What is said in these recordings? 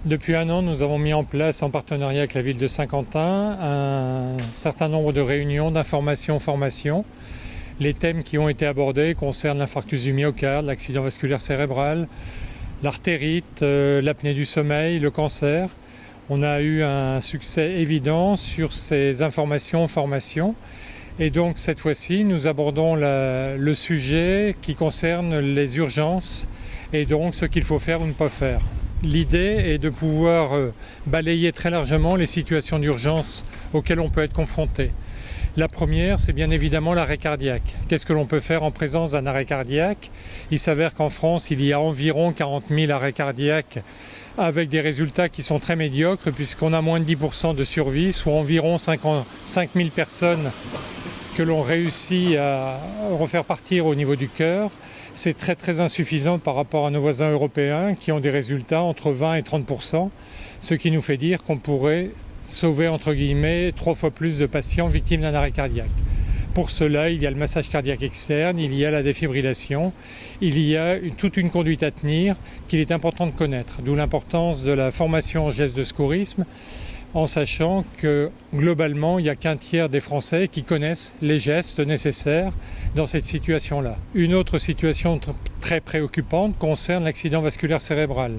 Depuis un an, nous avons mis en place, en partenariat avec la ville de Saint-Quentin, un certain nombre de réunions d'information-formation. Les thèmes qui ont été abordés concernent l'infarctus du myocarde, l'accident vasculaire cérébral, l'artérite, l'apnée du sommeil, le cancer. On a eu un succès évident sur ces informations-formations. Et donc cette fois-ci, nous abordons le sujet qui concerne les urgences et donc ce qu'il faut faire ou ne pas faire. L'idée est de pouvoir balayer très largement les situations d'urgence auxquelles on peut être confronté. La première, c'est bien évidemment l'arrêt cardiaque. Qu'est-ce que l'on peut faire en présence d'un arrêt cardiaque? Il s'avère qu'en France, il y a environ 40 000 arrêts cardiaques avec des résultats qui sont très médiocres puisqu'on a moins de 10% de survie, soit environ 5 000 personnes que l'on réussit à refaire partir au niveau du cœur. C'est très très insuffisant par rapport à nos voisins européens qui ont des résultats entre 20 et 30%, ce qui nous fait dire qu'on pourrait sauver entre guillemets 3 fois plus de patients victimes d'un arrêt cardiaque. Pour cela, il y a le massage cardiaque externe, il y a la défibrillation, il y a toute une conduite à tenir qu'il est important de connaître, d'où l'importance de la formation en gestes de secourisme, en sachant que globalement, il n'y a qu'un tiers des Français qui connaissent les gestes nécessaires dans cette situation-là. Une autre situation très préoccupante concerne l'accident vasculaire cérébral.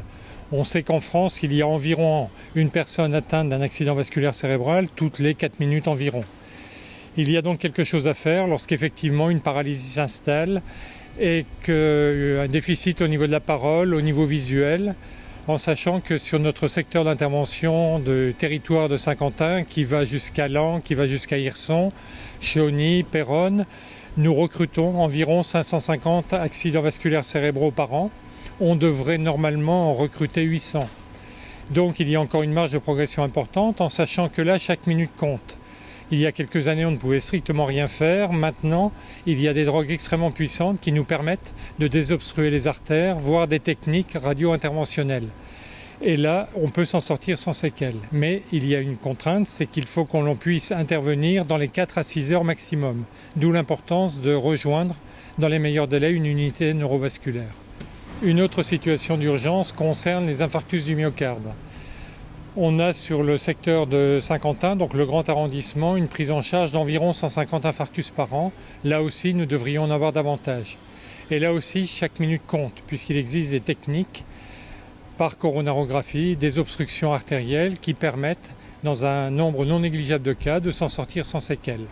On sait qu'en France, il y a environ une personne atteinte d'un accident vasculaire cérébral toutes les 4 minutes environ. Il y a donc quelque chose à faire lorsqu'effectivement une paralysie s'installe et qu'un déficit au niveau de la parole, au niveau visuel, en sachant que sur notre secteur d'intervention de territoire de Saint-Quentin, qui va jusqu'à Laon, qui va jusqu'à Hirson, Chauny, Péronne, nous recrutons environ 550 accidents vasculaires cérébraux par an. On devrait normalement en recruter 800. Donc il y a encore une marge de progression importante, en sachant que là, chaque minute compte. Il y a quelques années, on ne pouvait strictement rien faire. Maintenant, il y a des drogues extrêmement puissantes qui nous permettent de désobstruer les artères, voire des techniques radio-interventionnelles. Et là, on peut s'en sortir sans séquelles. Mais il y a une contrainte, c'est qu'il faut qu'on puisse intervenir dans les 4 à 6 heures maximum. D'où l'importance de rejoindre, dans les meilleurs délais, une unité neurovasculaire. Une autre situation d'urgence concerne les infarctus du myocarde. On a sur le secteur de Saint-Quentin, donc le grand arrondissement, une prise en charge d'environ 150 infarctus par an. Là aussi, nous devrions en avoir davantage. Et là aussi, chaque minute compte, puisqu'il existe des techniques par coronarographie, des obstructions artérielles qui permettent, dans un nombre non négligeable de cas, de s'en sortir sans séquelles.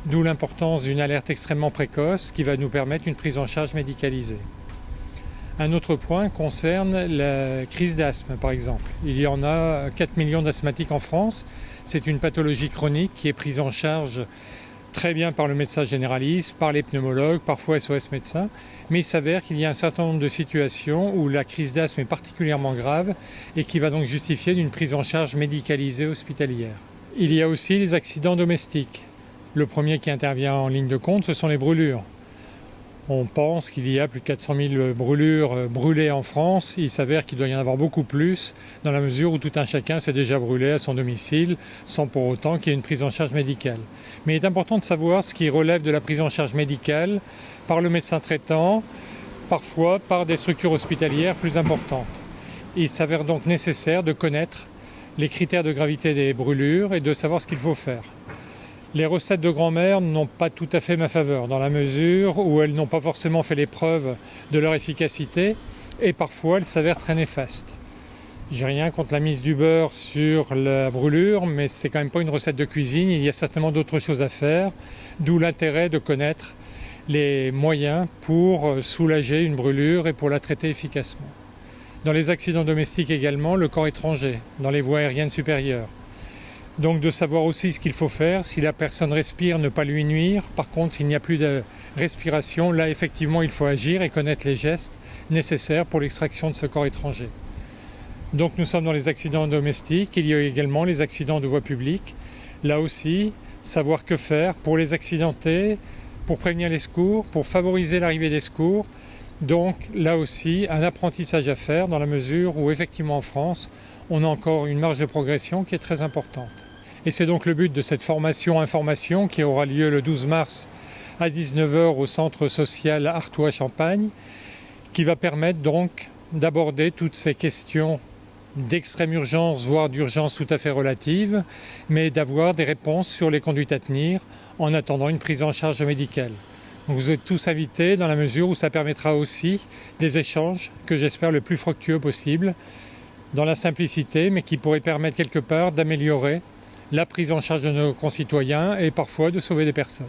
D'où l'importance d'une alerte extrêmement précoce qui va nous permettre une prise en charge médicalisée. Un autre point concerne la crise d'asthme, par exemple. Il y en a 4 millions d'asthmatiques en France. C'est une pathologie chronique qui est prise en charge très bien par le médecin généraliste, par les pneumologues, parfois SOS médecins. Mais il s'avère qu'il y a un certain nombre de situations où la crise d'asthme est particulièrement grave et qui va donc justifier d'une prise en charge médicalisée hospitalière. Il y a aussi les accidents domestiques. Le premier qui intervient en ligne de compte, ce sont les brûlures. On pense qu'il y a plus de 400 000 brûlures brûlées en France. Il s'avère qu'il doit y en avoir beaucoup plus, dans la mesure où tout un chacun s'est déjà brûlé à son domicile, sans pour autant qu'il y ait une prise en charge médicale. Mais il est important de savoir ce qui relève de la prise en charge médicale par le médecin traitant, parfois par des structures hospitalières plus importantes. Il s'avère donc nécessaire de connaître les critères de gravité des brûlures et de savoir ce qu'il faut faire. Les recettes de grand-mère n'ont pas tout à fait ma faveur, dans la mesure où elles n'ont pas forcément fait les preuves de leur efficacité et parfois elles s'avèrent très néfastes. J'ai rien contre la mise du beurre sur la brûlure, mais c'est quand même pas une recette de cuisine, il y a certainement d'autres choses à faire, d'où l'intérêt de connaître les moyens pour soulager une brûlure et pour la traiter efficacement. Dans les accidents domestiques également, le corps étranger, dans les voies aériennes supérieures. Donc de savoir aussi ce qu'il faut faire, si la personne respire, ne pas lui nuire. Par contre, s'il n'y a plus de respiration, là effectivement il faut agir et connaître les gestes nécessaires pour l'extraction de ce corps étranger. Donc nous sommes dans les accidents domestiques, il y a également les accidents de voie publique. Là aussi, savoir que faire pour les accidentés, pour prévenir les secours, pour favoriser l'arrivée des secours. Donc là aussi, un apprentissage à faire dans la mesure où effectivement en France, on a encore une marge de progression qui est très importante. Et c'est donc le but de cette formation-information qui aura lieu le 12 mars à 19h au centre social Artois-Champagne, qui va permettre donc d'aborder toutes ces questions d'extrême urgence, voire d'urgence tout à fait relative, mais d'avoir des réponses sur les conduites à tenir en attendant une prise en charge médicale. Donc vous êtes tous invités dans la mesure où ça permettra aussi des échanges que j'espère le plus fructueux possible, dans la simplicité, mais qui pourraient permettre quelque part d'améliorer la prise en charge de nos concitoyens et parfois de sauver des personnes.